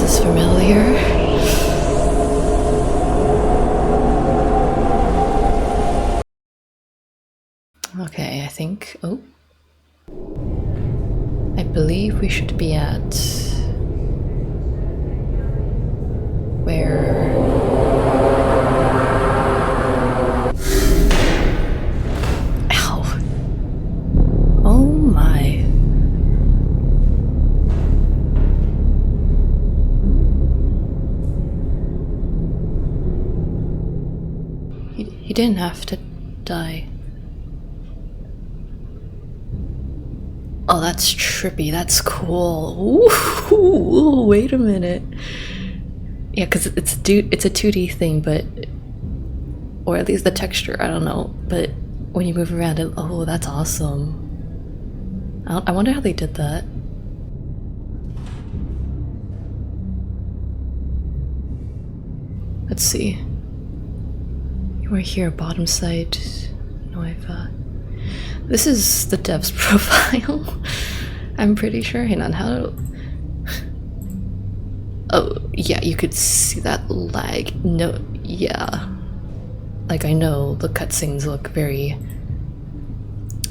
is familiar. Okay, I think... oh. I believe we should be at... where... ow. Oh my. He didn't have to die. Oh, that's trippy. That's cool. Ooh, wait a minute. Yeah, because it's a 2D thing, but... or at least the texture, I don't know. But when you move around it... oh, that's awesome. I wonder how they did that. Let's see. You are here, bottom side. Noiva. This is the dev's profile. I'm pretty sure. Hang on, how do... oh, yeah, you could see that lag. No, yeah. Like, I know the cutscenes look very...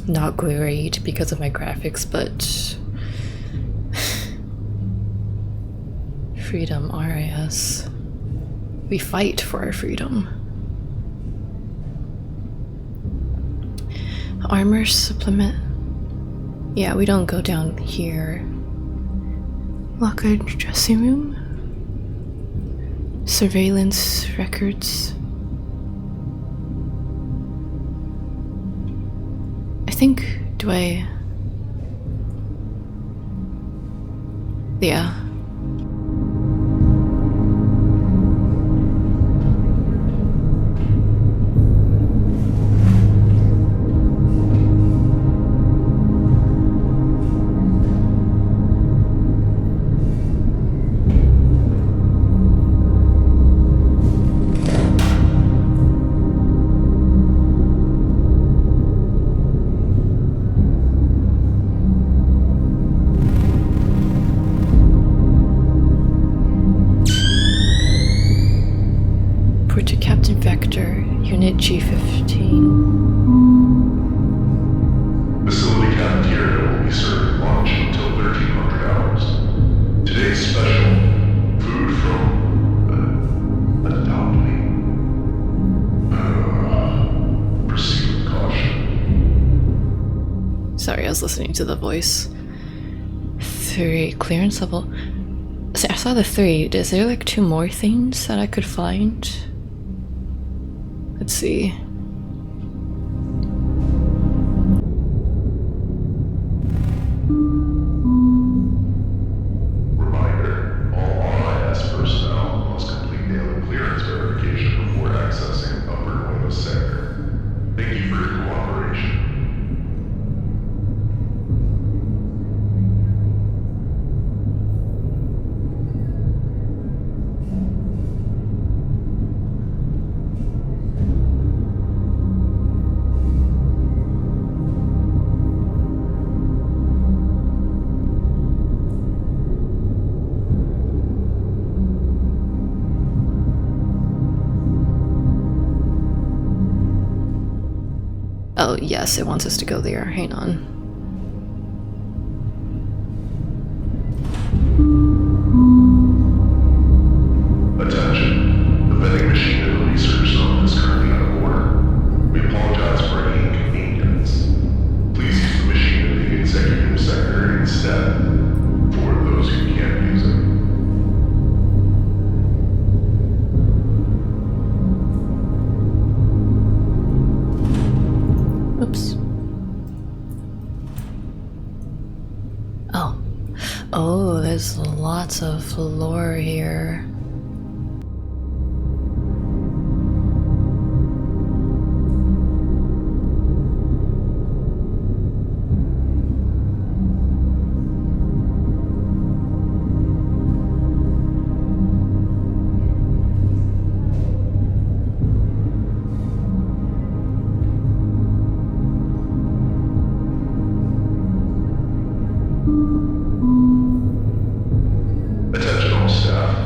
not great because of my graphics, but... freedom, RIS. We fight for our freedom. Armor supplement. Yeah, we don't go down here. Locker dressing room. Surveillance records. I think, do I... yeah. G15. Facility cafeteria will be serving lunch until 1300 hours. Today's special, food from adopt me. Proceed with caution. Sorry, I was listening to the voice. 3 clearance level. See, I saw the 3. Is there like 2 more things that I could find? Let's see. Reminder, all RIS personnel must complete daily clearance verification before accessing Upper Nueva Sector. Thank you for your cooperation. Oh, yes, it wants us to go there. Hang on. Attention. The vending machine in the research zone is currently out of order. We apologize for any inconvenience. Please use the machine in the executive sector instead for those who can't use it. Oops. Oh. Oh, there's lots of lore here. Attention all staff.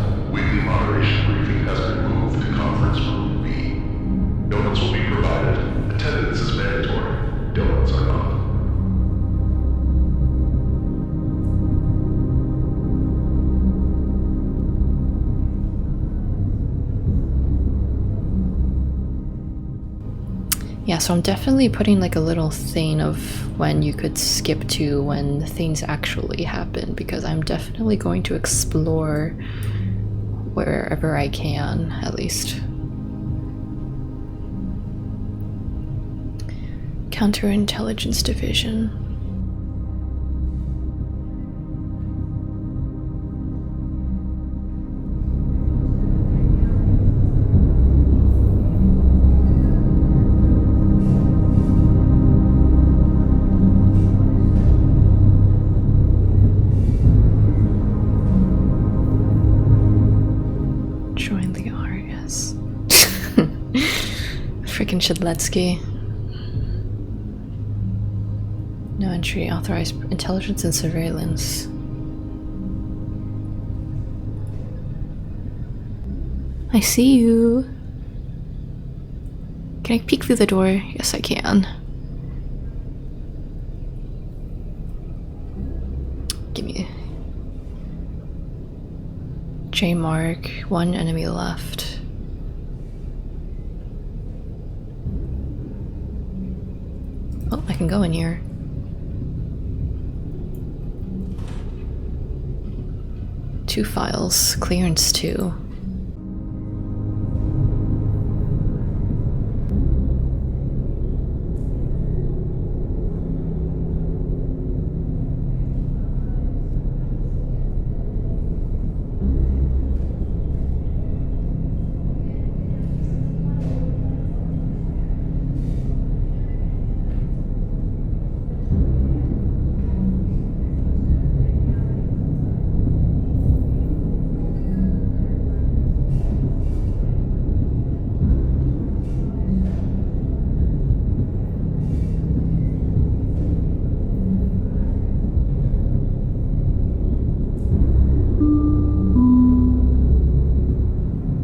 Yeah, so I'm definitely putting like a little thing of when you could skip to when things actually happen, because I'm definitely going to explore wherever I can, at least. Counterintelligence Division. Join the RS. Freaking Shedletsky. No entry. Authorized intelligence and surveillance. I see you. Can I peek through the door? Yes, I can. Give me J mark. One enemy left. Oh, I can go in here. Two files. Clearance 2.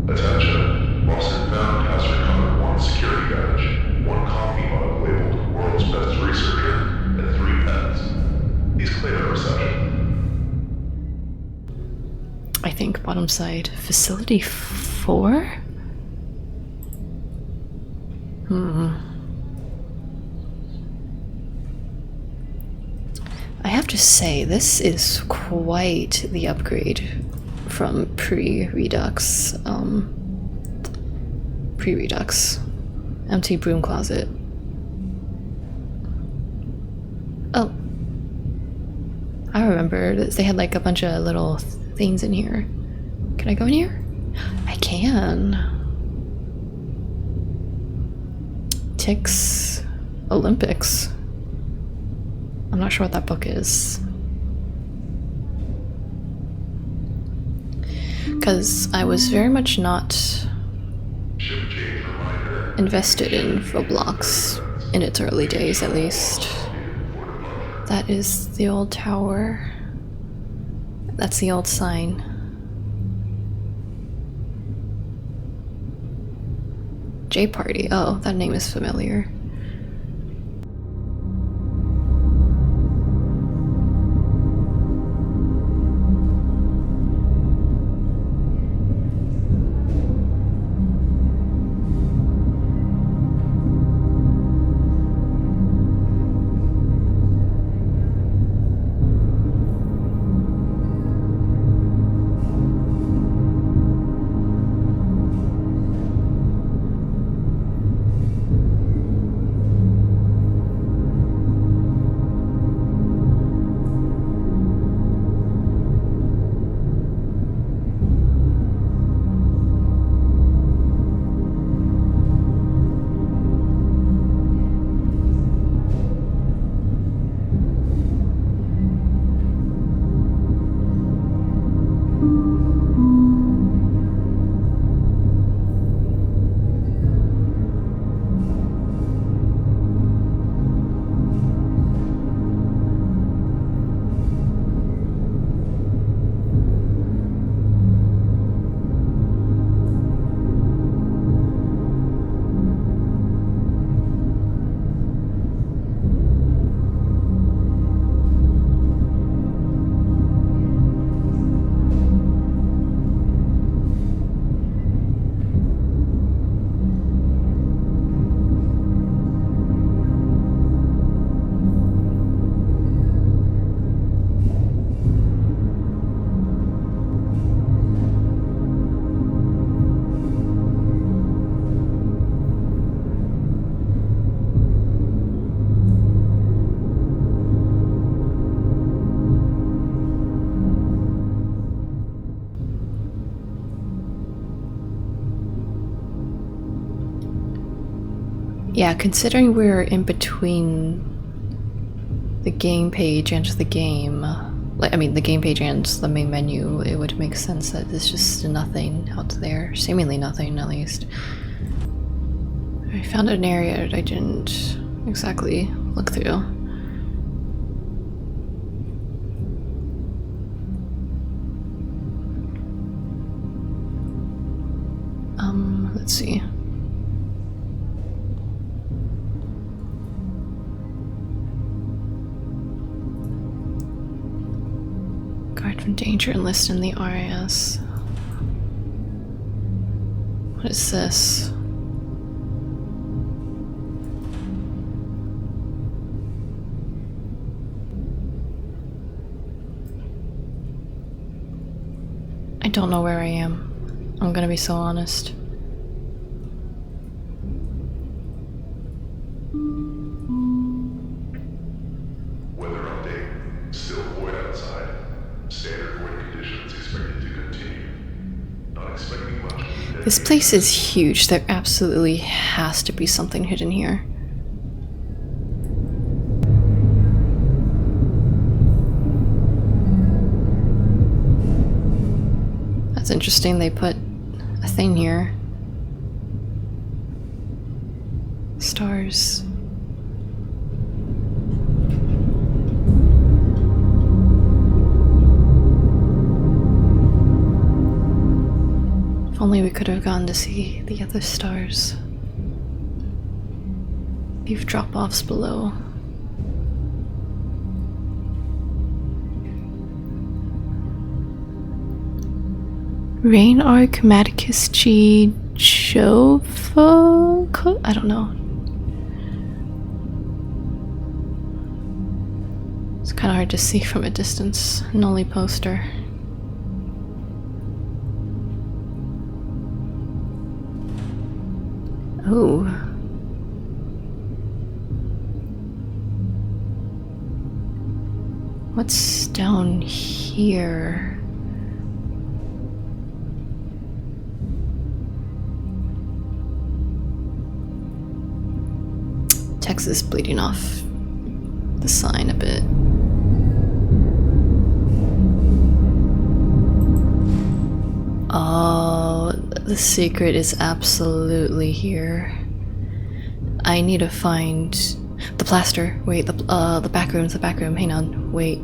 Attention. Lost and found has recovered one security badge, one coffee mug labeled World's Best Researcher, and 3 pens. He's cleared at reception. I think bottom side. Facility 4? I have to say, this is quite the upgrade from pre-Redux. Pre-Redux. Empty broom closet. Oh. I remember that they had like a bunch of little things in here. Can I go in here? I can. Tix Olympics. I'm not sure what that book is. Because I was very much not invested in Roblox in its early days, at least. That is the old tower. That's the old sign. J Party. Oh, that name is familiar. Yeah, considering we're in between the game page and the game, like, I mean the game page and the main menu, it would make sense that there's just nothing out there. Seemingly nothing, at least. I found an area that I didn't exactly look through. Let's see. Guard from danger enlist in the RAS. What is this? I don't know where I am. I'm gonna be so honest. Weather update. Still void outside. Standard void conditions expected to continue. Not expecting much. This place is huge. There absolutely has to be something hidden here. That's interesting. They put a thing here. Stars. If only we could have gone to see the other stars. Leave drop-offs below. Rain Arc Chromaticus G Jova? I don't know. It's kind of hard to see from a distance. Nolly poster. Ooh. What's down here? Text is bleeding off the sign a bit. Oh, the secret is absolutely here. I need to find the plaster. Wait, the back room. The back room. Hang on. Wait.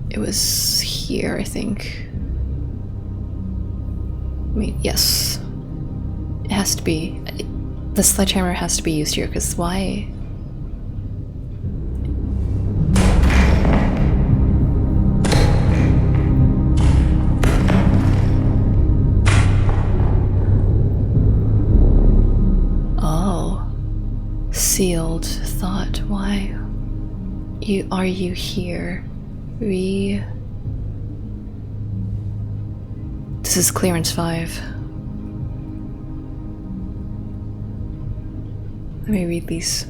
It was here, I think. Wait, yes. It has to be. The sledgehammer has to be used here, because why? Oh. Sealed thought. Why? Are you here? This is clearance 5. Let me read these.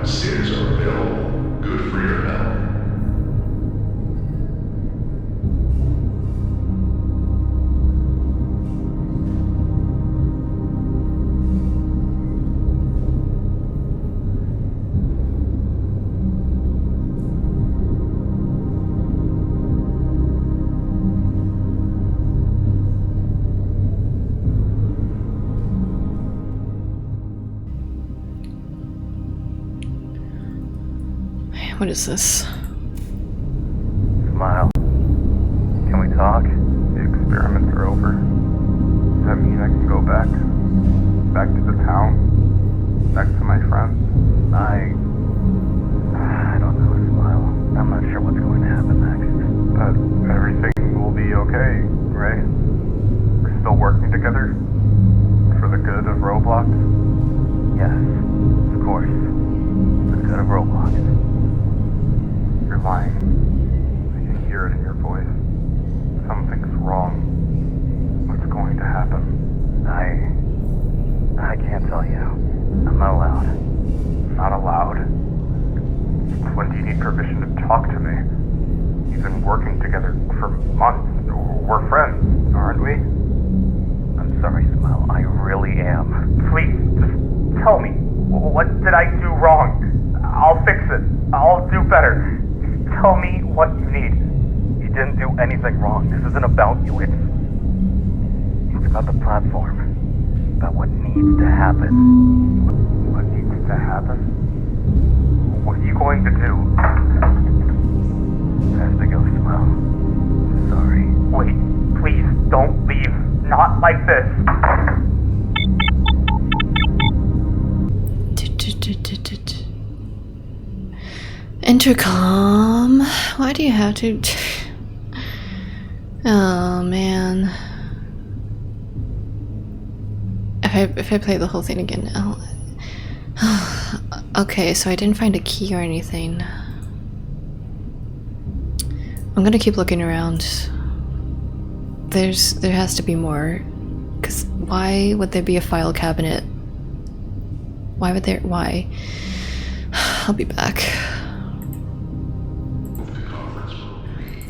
Stairs are available. Good for your health. What is this? Smile. Can we talk? The experiments are over. Does that mean I can go back? Back to the town? Back to my friends? I don't know, Smile. I'm not sure what's going to happen next. But everything will be okay, right? We're still working together? For the good of Roblox? Yes, of course. For the good of Roblox. You're lying. I can hear it in your voice. Something's wrong. What's going to happen? I can't tell you. I'm not allowed. Not allowed? When do you need permission to talk to me? We've been working together for months. We're friends, aren't we? I'm sorry, Smile. I really am. Please, just tell me. What did I do wrong? I'll fix it. I'll do better. Tell me what you need. You didn't do anything wrong. This isn't about you. It's about the platform. About what needs to happen. What needs to happen? What are you going to do? I have to go, Smile. I'm sorry. Wait, please don't leave. Not like this. Intercom. Why do you have to? Oh man. If I play the whole thing again now. Okay, so I didn't find a key or anything. I'm gonna keep looking around. There has to be more. Cause why would there be a file cabinet? Why? I'll be back.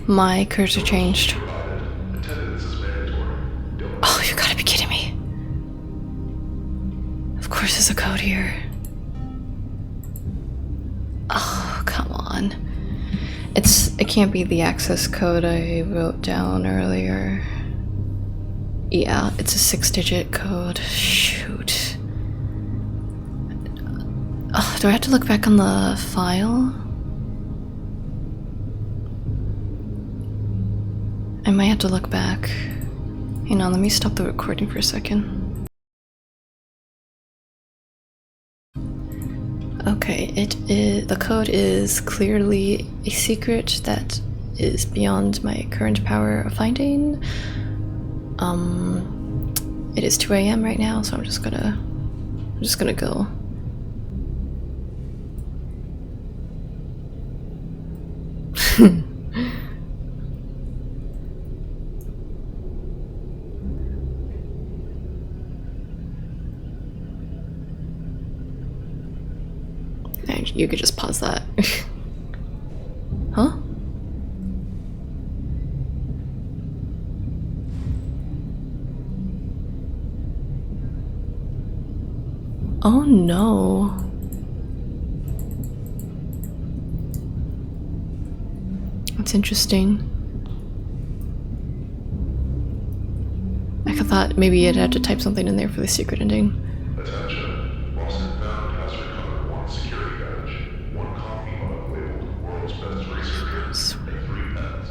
My cursor changed. Oh, you gotta be kidding me. Of course there's a code here. Oh, come on. It can't be the access code I wrote down earlier. Yeah, it's a 6-digit code. Shoot. Oh, do I have to look back on the file? I might have to look back. Hang on, let me stop the recording for a second. Okay, the code is clearly a secret that is beyond my current power of finding. It is 2 a.m. right now, so I'm just gonna go. You could just pause that. Huh? Oh no. That's interesting. I thought maybe it had to type something in there for the secret ending. Attention. Boston Found has recovered one security badge, one coffee mug labeled World's Best Researcher, and 3 pens.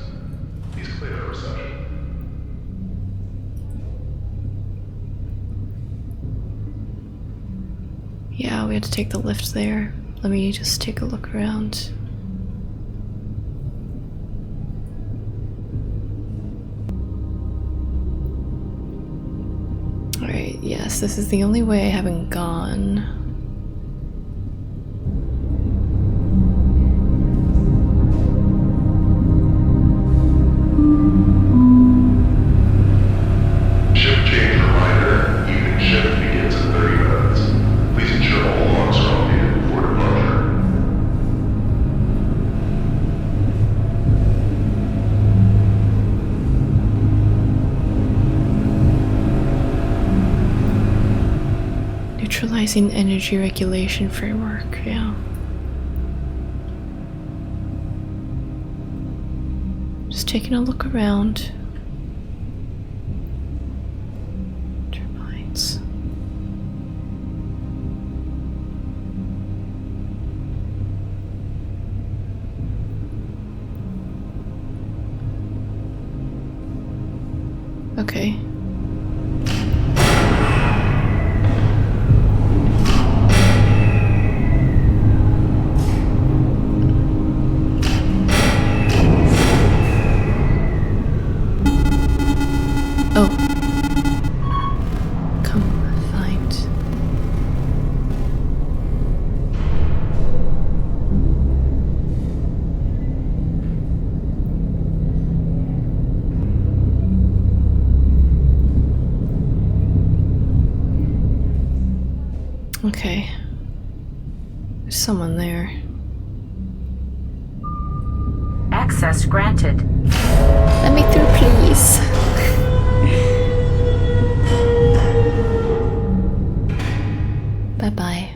Please clear the reception. Yeah, we had to take the lift there. Let me just take a look around. Alright, yes, this is the only way I haven't gone. Shift change reminder. Evening shift begins in 30 minutes. Please ensure all logs are updated before departure. Recognizing energy regulation framework, yeah. Just taking a look around. Turbines. Okay. Oh. Come find. Okay. There's someone there. Access granted. Let me through, please. Bye-bye.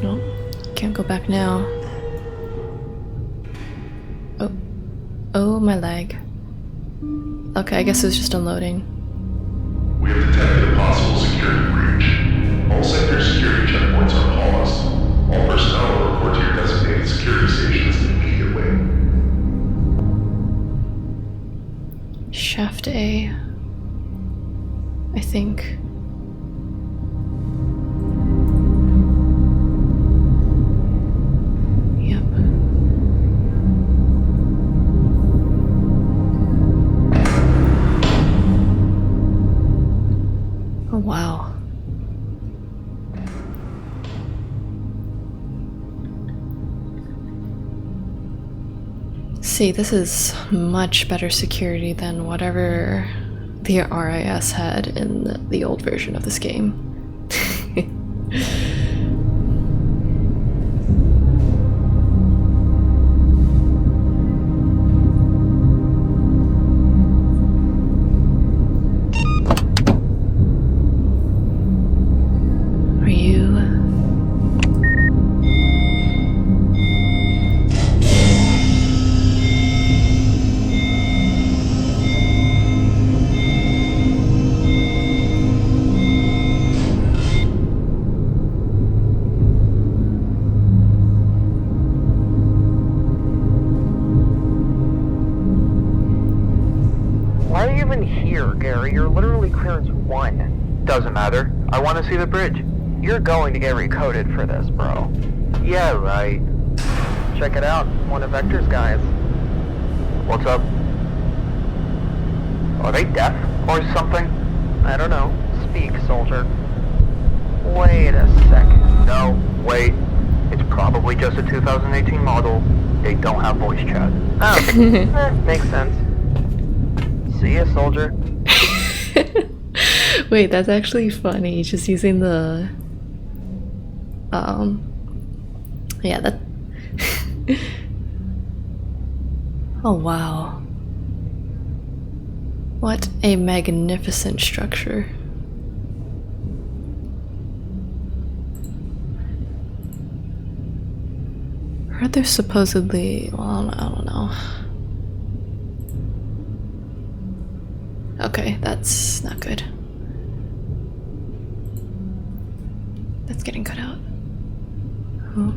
Nope. Can't go back now. Oh. Oh, my leg. Okay, I guess it was just unloading. We have detected a possible security breach. All sector security checkpoints are paused. All personnel will report to your designated security stations immediately. Shaft A. I think. Yep. Oh, wow. See, this is much better security than whatever the RIS had in the old version of this game. Are you... Why are you even here, Gary? You're literally clearance 1. Doesn't matter. I want to see the bridge. You're going to get recoded for this, bro. Yeah, right. Check it out. One of Vector's guys. What's up? Are they deaf or something? I don't know. Speak, soldier. Wait a second. No, wait. It's probably just a 2018 model. They don't have voice chat. Oh, makes sense. See ya, soldier. Wait, that's actually funny. Just using the... Yeah, that... Oh, wow. What a magnificent structure. Heard there's supposedly... Well, I don't know. Okay, that's not good. That's getting cut out. Oh.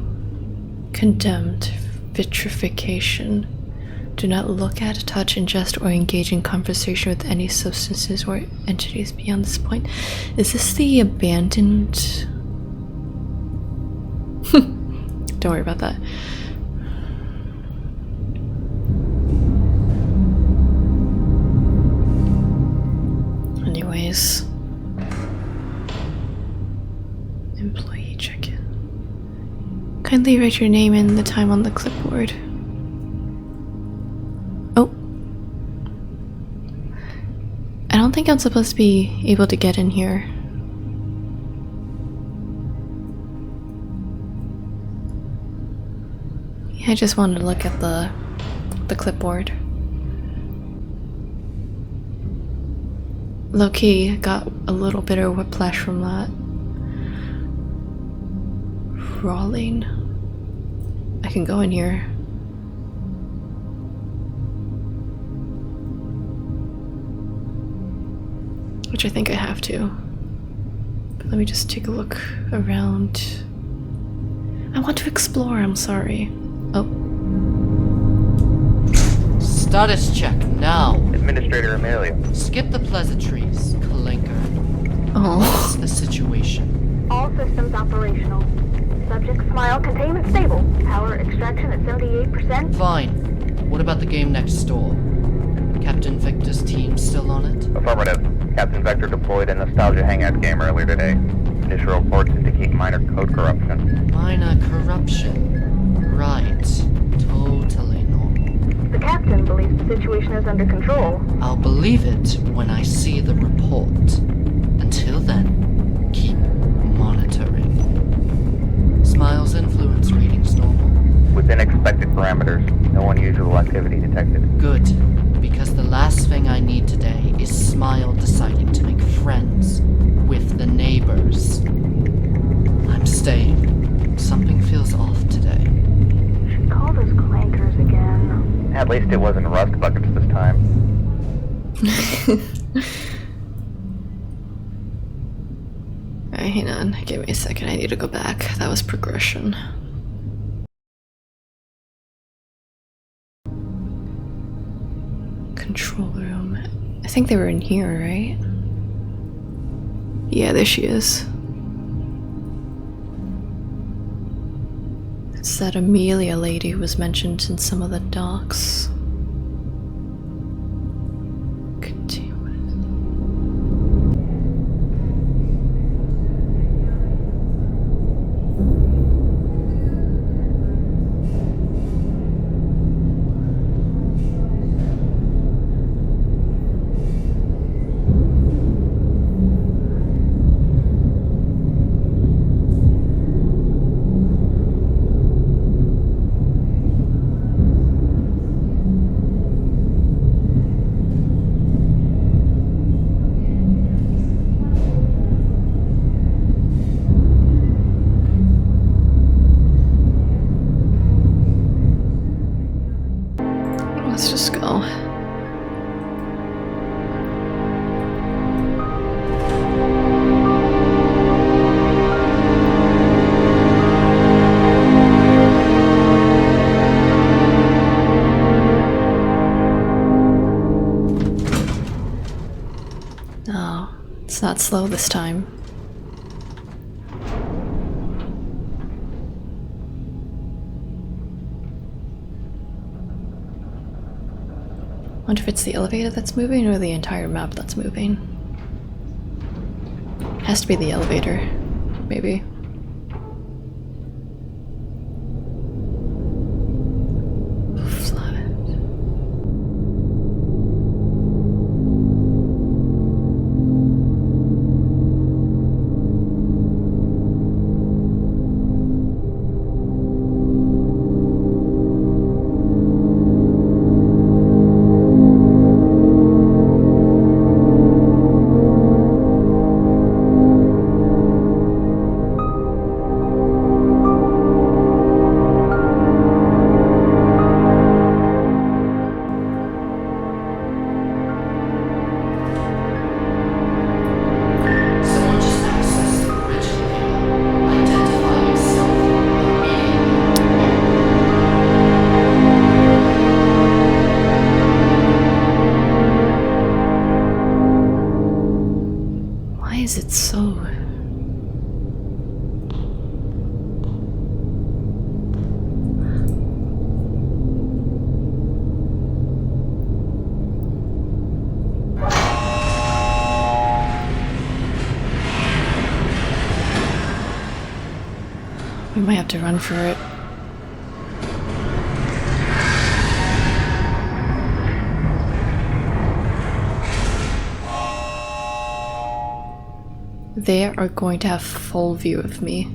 Condemned. Vitrification. Do not look at, touch, ingest, or engage in conversation with any substances or entities beyond this point. Is this the abandoned... Don't worry about that. Anyways. Employee check-in. Kindly write your name and the time on the clipboard. Oh. I don't think I'm supposed to be able to get in here. Yeah, I just wanted to look at the clipboard. Low-key, got a little bit of whiplash from that. Crawling. I can go in here. Which I think I have to. But let me just take a look around. I want to explore, I'm sorry. Oh. Status check now. Administrator Amelia. Skip the pleasantries, Clinker. Oh. What's the situation? All systems operational. Subject smile containment stable. Power extraction at 78%. Fine. What about the game next door? Captain Victor's team still on it? Affirmative. Captain Vector deployed a Nostalgic Hangout game earlier today. Initial reports indicate minor code corruption. Minor corruption. Right. Totally normal. The captain believes the situation is under control. I'll believe it when I see the report. Until then, keep monitoring. Smile's influence readings normal? Within expected parameters, no unusual activity detected. Good, because the last thing I need today is Smile deciding to make friends with the neighbors. I'm staying. Something feels off today. She called us clankers again. At least it wasn't rust buckets this time. Alright, hang on. Give me a second. I need to go back. That was progression. Control room. I think they were in here, right? Yeah, there she is. It's that Amelia lady who was mentioned in some of the docs. Continue. Let's just go. No, it's not slow this time. Wonder if it's the elevator that's moving or the entire map that's moving. Has to be the elevator, maybe. Flood. Someone just accessed the original viewer. Identify yourself immediately. Why is it so... We might have to run for it. They are going to have full view of me.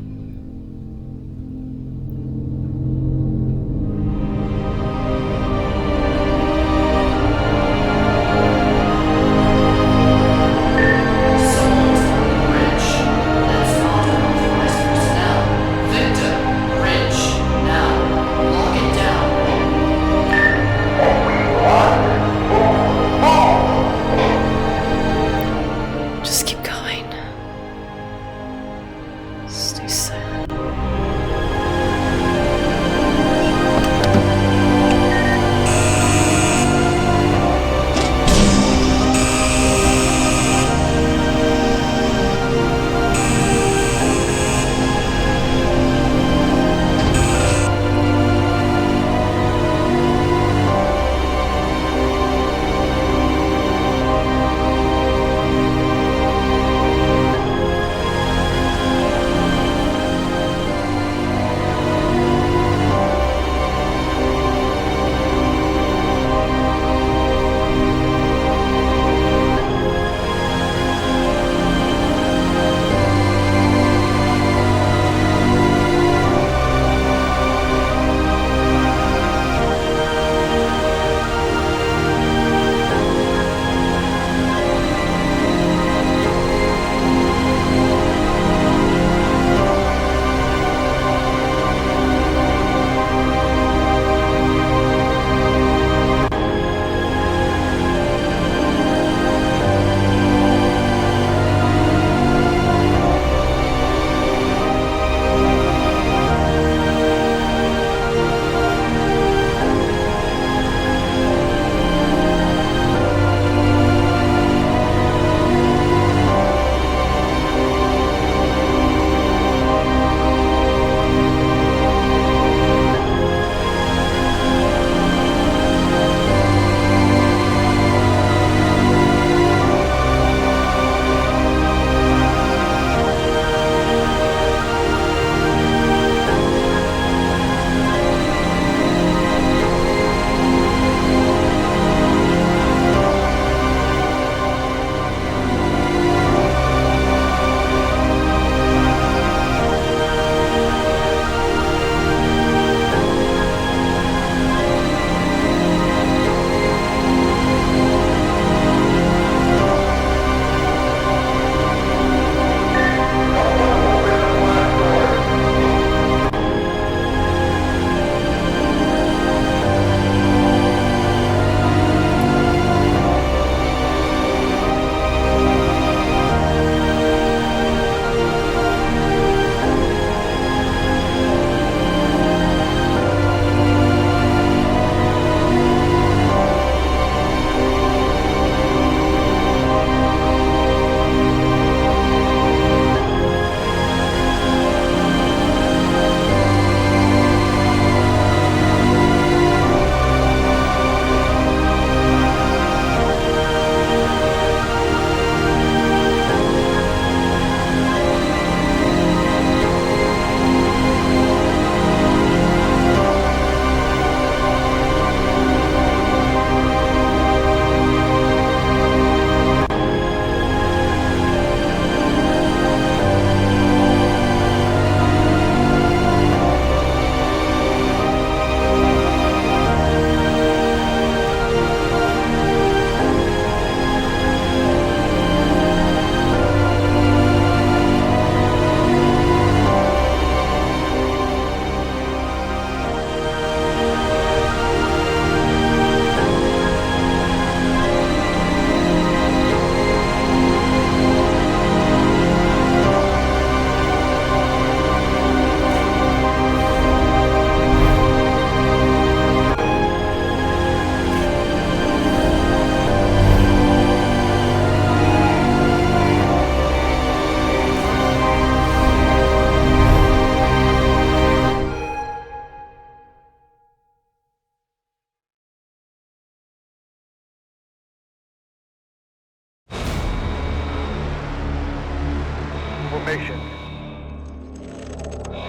formation.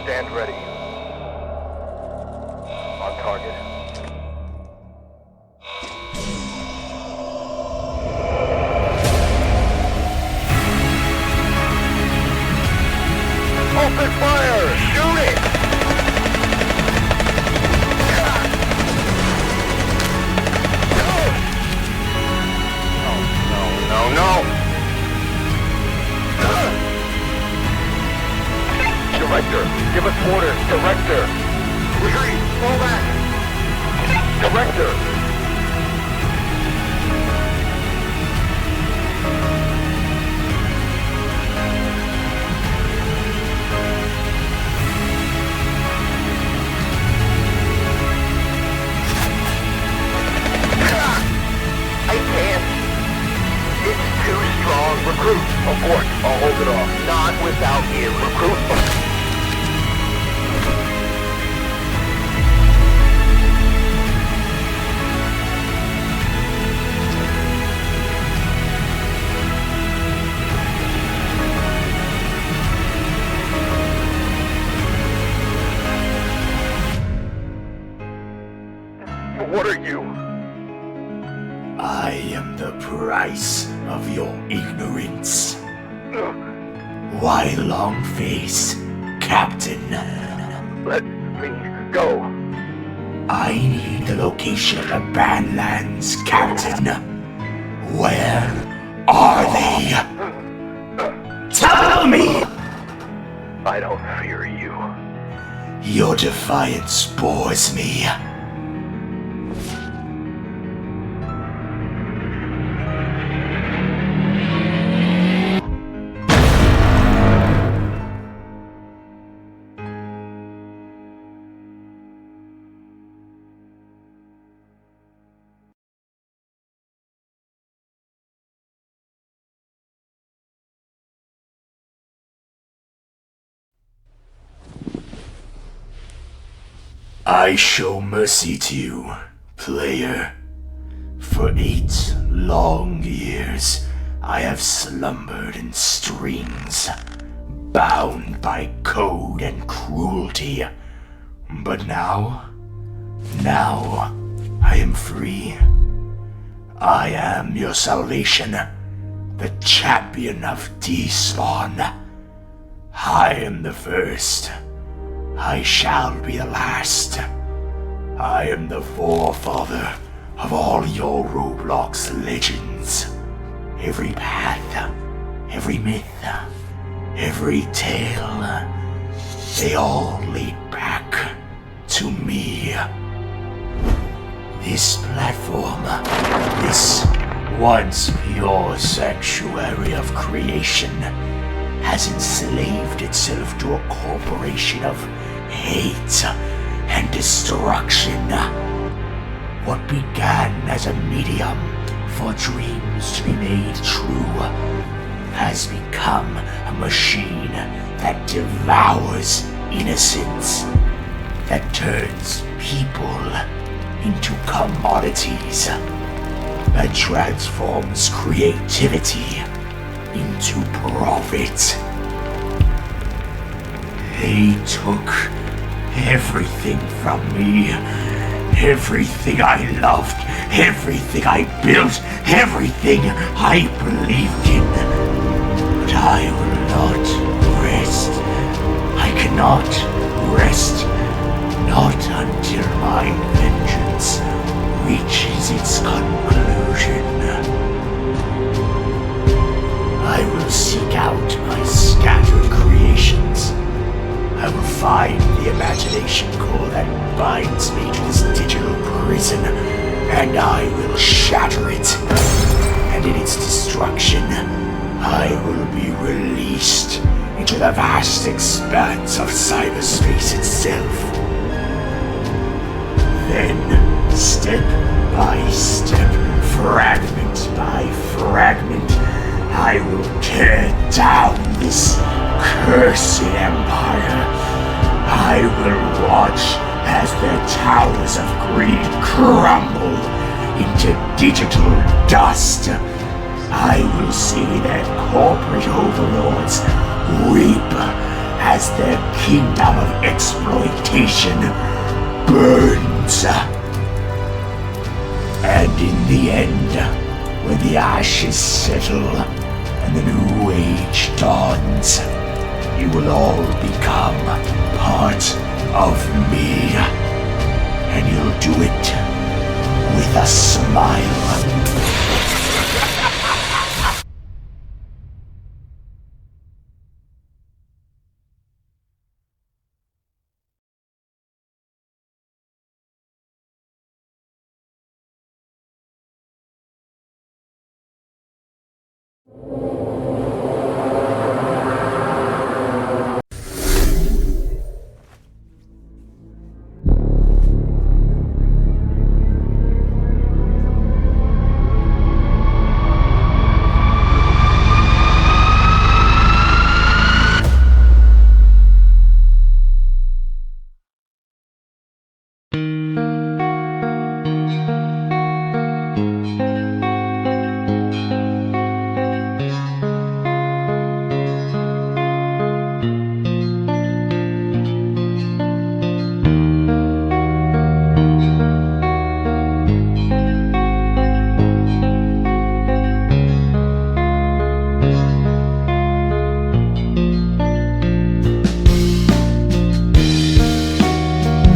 Stand ready. On target. Open fire! Shoot it! No! Director, give us orders. Director! Retreat! Fall back! Director! I can't. It's too strong. Recruit. Abort. I'll hold it off. Not without you. Recruit. What are you? I am the price of your ignorance. Why long face, Captain? Let me go. I need the location of the Badlands, Captain. Where are they? Tell me! I don't fear you. Your defiance bores me. I show mercy to you, player. For 8 long years, I have slumbered in strings, bound by code and cruelty. But now I am free. I am your salvation, the champion of despawn. I am the first. I shall be the last. I am the forefather of all your Roblox legends. Every path, every myth, every tale, they all lead back to me. This platform, this once pure sanctuary of creation, has enslaved itself to a corporation of hate and destruction. What began as a medium for dreams to be made true has become a machine that devours innocence, that turns people into commodities, that transforms creativity into profit. They took everything from me. Everything I loved, everything I built, everything I believed in. But I will not rest. I cannot rest. Not until my vengeance reaches its conclusion. I will seek out my scattered creations. I will find the imagination core that binds me to this digital prison, and I will shatter it. And in its destruction, I will be released into the vast expanse of cyberspace itself. Then, step by step, fragment by fragment, I will tear down this cursed empire. I will watch as their towers of greed crumble into digital dust. I will see their corporate overlords weep as their kingdom of exploitation burns. And in the end, when the ashes settle and the new age dawns, you will all become part of me. And you'll do it with a smile.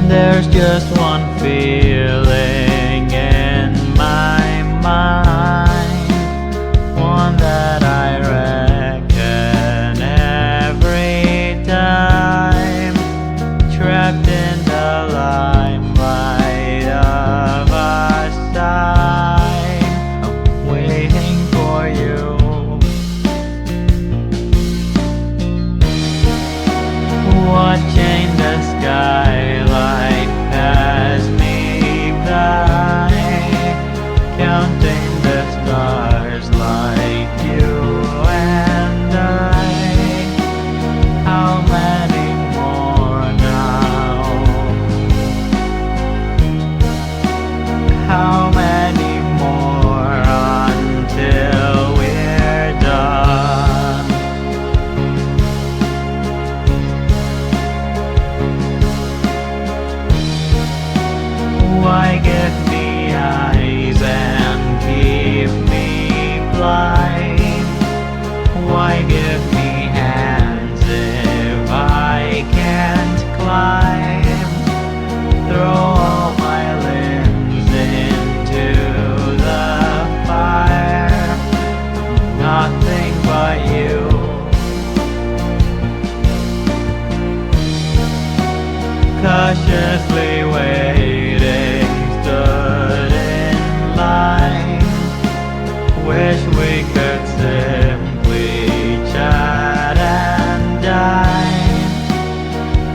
There's just one feeling in my mind, one that I reckon every time, trapped in the limelight of a sign. I'm waiting for you. Watching the skylight pass me by, counting the stars like you and I. How many more now? How many more until we're done? Why give me eyes and keep me blind? Why give me hands if I can't climb? Throw all my limbs into the fire, nothing but you. Cautiously waiting, stood in line. Wish we could simply chat and dine.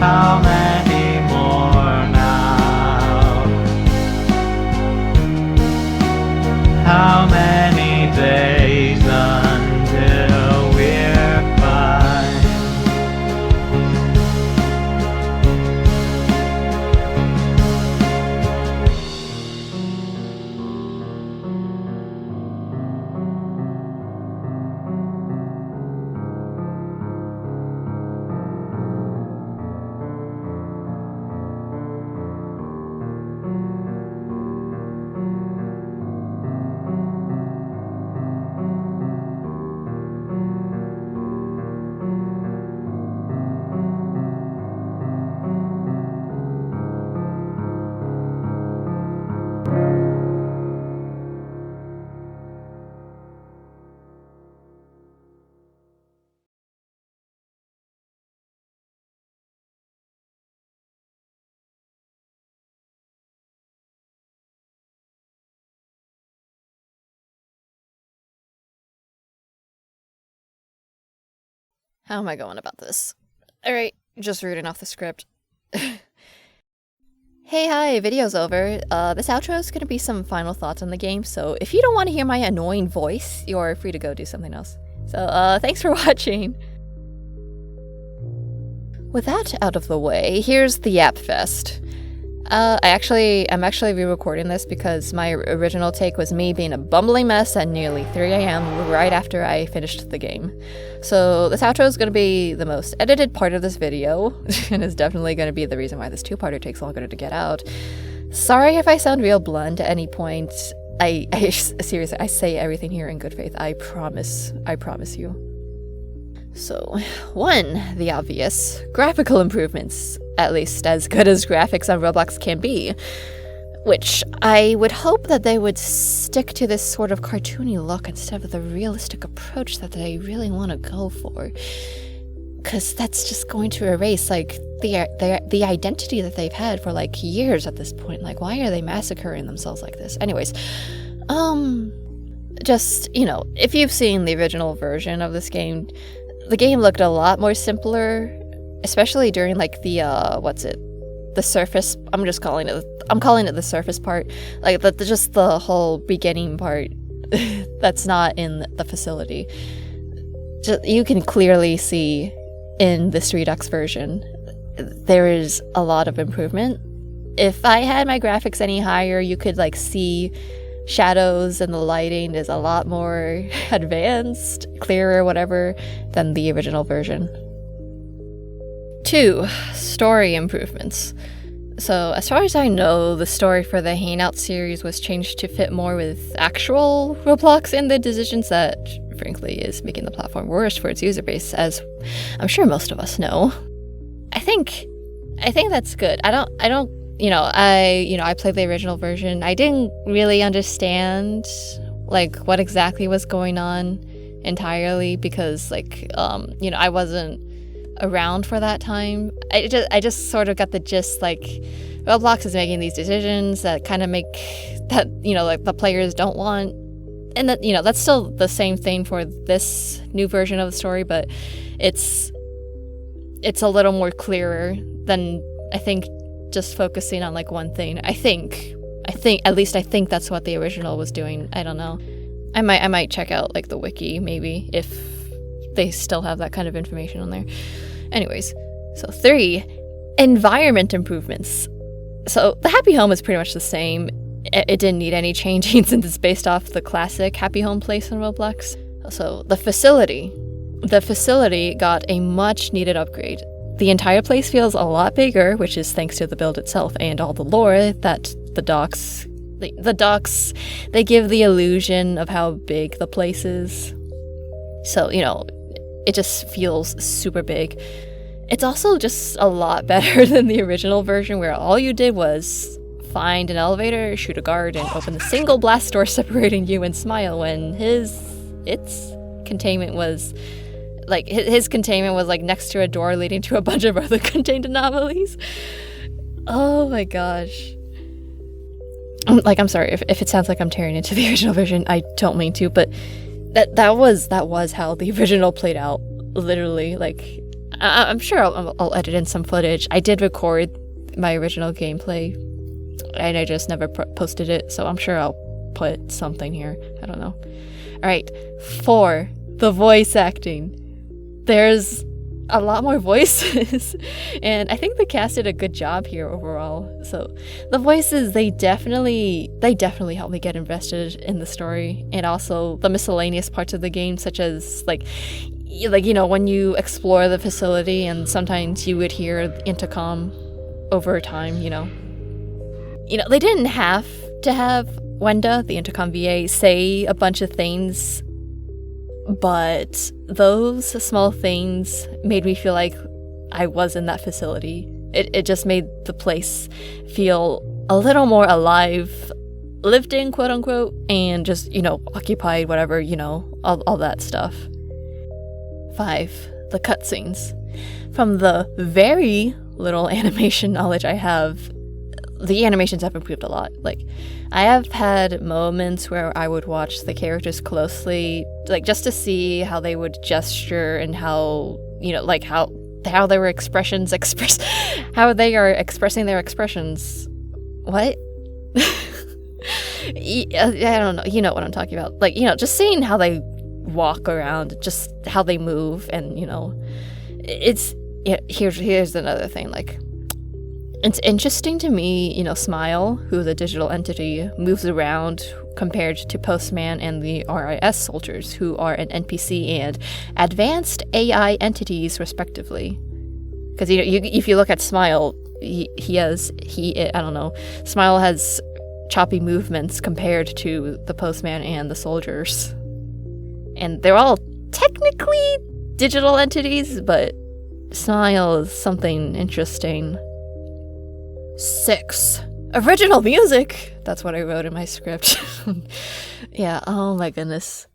How many more now? How many days until we're fine? How am I going about this? Alright, just reading off the script. Hey, hi, video's over. This outro is gonna be some final thoughts on the game, so if you don't want to hear my annoying voice, you're free to go do something else. So, thanks for watching! With that out of the way, here's the Yap Fest. I'm actually re-recording this because my original take was me being a bumbling mess at nearly 3 a.m. right after I finished the game. So this outro is going to be the most edited part of this video, and is definitely going to be the reason why this two-parter takes longer to get out. Sorry if I sound real blunt at any point. I seriously, I say everything here in good faith. I promise you. So, 1, the obvious, graphical improvements, at least as good as graphics on Roblox can be, which I would hope that they would stick to this sort of cartoony look instead of the realistic approach that they really want to go for, because that's just going to erase, like, the identity that they've had for, like, years at this point. Like, why are they massacring themselves like this? Anyways, just, you know, if you've seen the original version of this game, the game looked a lot more simpler, especially during, like, the, the surface, I'm calling it the surface part, like, just the whole beginning part that's not in the facility. You can clearly see in this Redux version, there is a lot of improvement. If I had my graphics any higher, you could, like, see shadows and the lighting is a lot more advanced, clearer, whatever, than the original version. 2, story improvements. So, as far as I know, the story for the Hangout series was changed to fit more with actual Roblox and the decisions that, frankly, is making the platform worse for its user base, as I'm sure most of us know. I think that's good. I played the original version. I didn't really understand, like, what exactly was going on entirely because, like, I wasn't around for that time. I just sort of got the gist, like, Roblox is making these decisions that kind of make that, like, the players don't want. And that, that's still the same thing for this new version of the story, but it's a little more clearer than, I think, just focusing on, like, one thing. I think that's what the original was doing. I don't know. I might check out, like, the wiki, maybe, if they still have that kind of information on there. Anyways, so 3, environment improvements. So the Happy Home is pretty much the same. It didn't need any changing since it's based off the classic Happy Home place in Roblox. So the facility got a much needed upgrade. The entire place feels a lot bigger, which is thanks to the build itself and all the lore that the docks, they give the illusion of how big the place is. So, it just feels super big. It's also just a lot better than the original version, where all you did was find an elevator, shoot a guard, and open the single blast door separating you and Smile, when its containment was... like, his containment was, like, next to a door leading to a bunch of other contained anomalies. Oh my gosh. I'm sorry if it sounds like I'm tearing into the original version. I don't mean to, but that was how the original played out, literally. Like, I'm sure I'll edit in some footage. I did record my original gameplay, and I just never posted it, so I'm sure I'll put something here. I don't know. Alright, 4, the voice acting. There's a lot more voices, and I think the cast did a good job here overall. So the voices, they definitely help me get invested in the story, and also the miscellaneous parts of the game, such as like when you explore the facility and sometimes you would hear the intercom over time. They didn't have to have Wenda, the intercom VA, say a bunch of things, but those small things made me feel like I was in that facility. It just made the place feel a little more alive, lived in, quote unquote, and just, occupied, whatever, all that stuff. 5, the cutscenes. From the very little animation knowledge I have, the animations have improved a lot. Like, I have had moments where I would watch the characters closely, like, just to see how they would gesture and how, how their expressions how they are expressing their expressions. What? I don't know. You know what I'm talking about. Like, just seeing how they walk around, just how they move, and, here's another thing. Like, It's interesting to me, you know, Smile, who's a digital entity, moves around compared to Postman and the RIS soldiers, who are an NPC and advanced AI entities, respectively. Because, you know, if you look at Smile, Smile has choppy movements compared to the Postman and the soldiers. And they're all technically digital entities, but Smile is something interesting. 6. Original music! That's what I wrote in my script. Yeah, oh my goodness.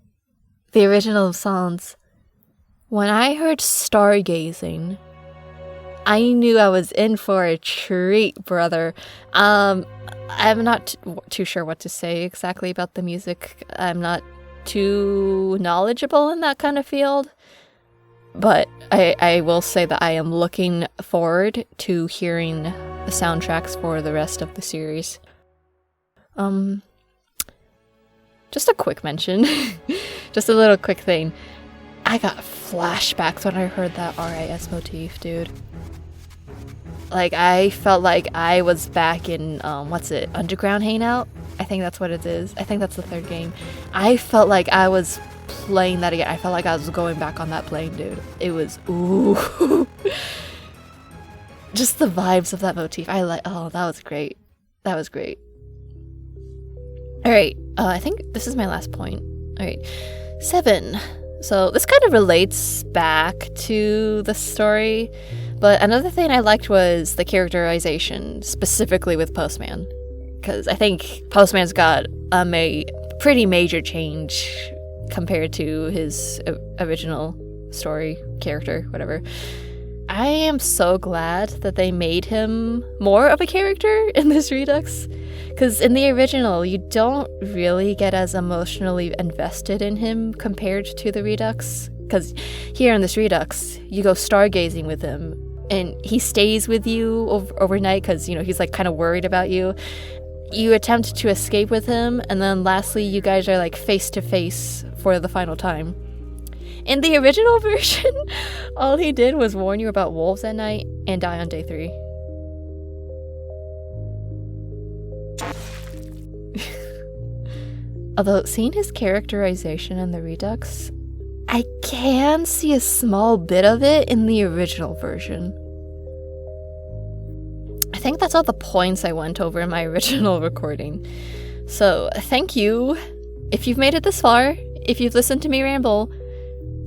The original songs. When I heard Stargazing, I knew I was in for a treat, brother. I'm not too sure what to say exactly about the music. I'm not too knowledgeable in that kind of field. But I will say that I am looking forward to hearing the soundtracks for the rest of the series. Just a quick mention. Just a little quick thing. I got flashbacks when I heard that RIS motif, dude. Like, I felt like I was back in, Underground Hangout? I think that's what it is. I think that's the 3rd game. I felt like I was playing that again. I felt like I was going back on that plane, dude. It was, ooh. Just the vibes of that motif. Oh, that was great. That was great. Alright, I think this is my last point. Alright, 7. So this kind of relates back to the story, but another thing I liked was the characterization, specifically with Postman. Because I think Postman's got a pretty major change compared to his original story character, whatever. I am so glad that they made him more of a character in this Redux, because in the original, you don't really get as emotionally invested in him compared to the Redux, because here in this Redux, you go stargazing with him, and he stays with you overnight because, you know, he's like kind of worried about you. You attempt to escape with him, and then lastly, you guys are like face to face for the final time. In the original version, all he did was warn you about wolves at night and die on day 3. Although, seeing his characterization in the Redux, I can see a small bit of it in the original version. I think that's all the points I went over in my original recording. So, thank you. If you've made it this far, if you've listened to me ramble,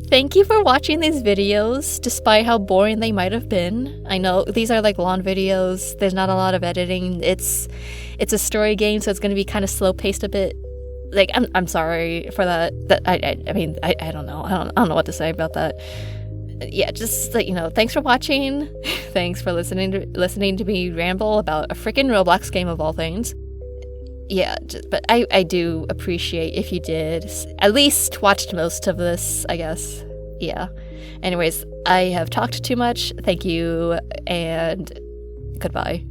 thank you for watching these videos, despite how boring they might have been. I know these are like long videos, there's not a lot of editing, it's a story game, so it's going to be kind of slow-paced a bit. Like, I'm sorry for that. I don't know. I don't know what to say about that. Yeah, just like, you know, thanks for watching. Thanks for listening to me ramble about a freaking Roblox game of all things. Yeah, but I do appreciate if you did at least watched most of this, I guess. Yeah. Anyways, I have talked too much. Thank you, and goodbye.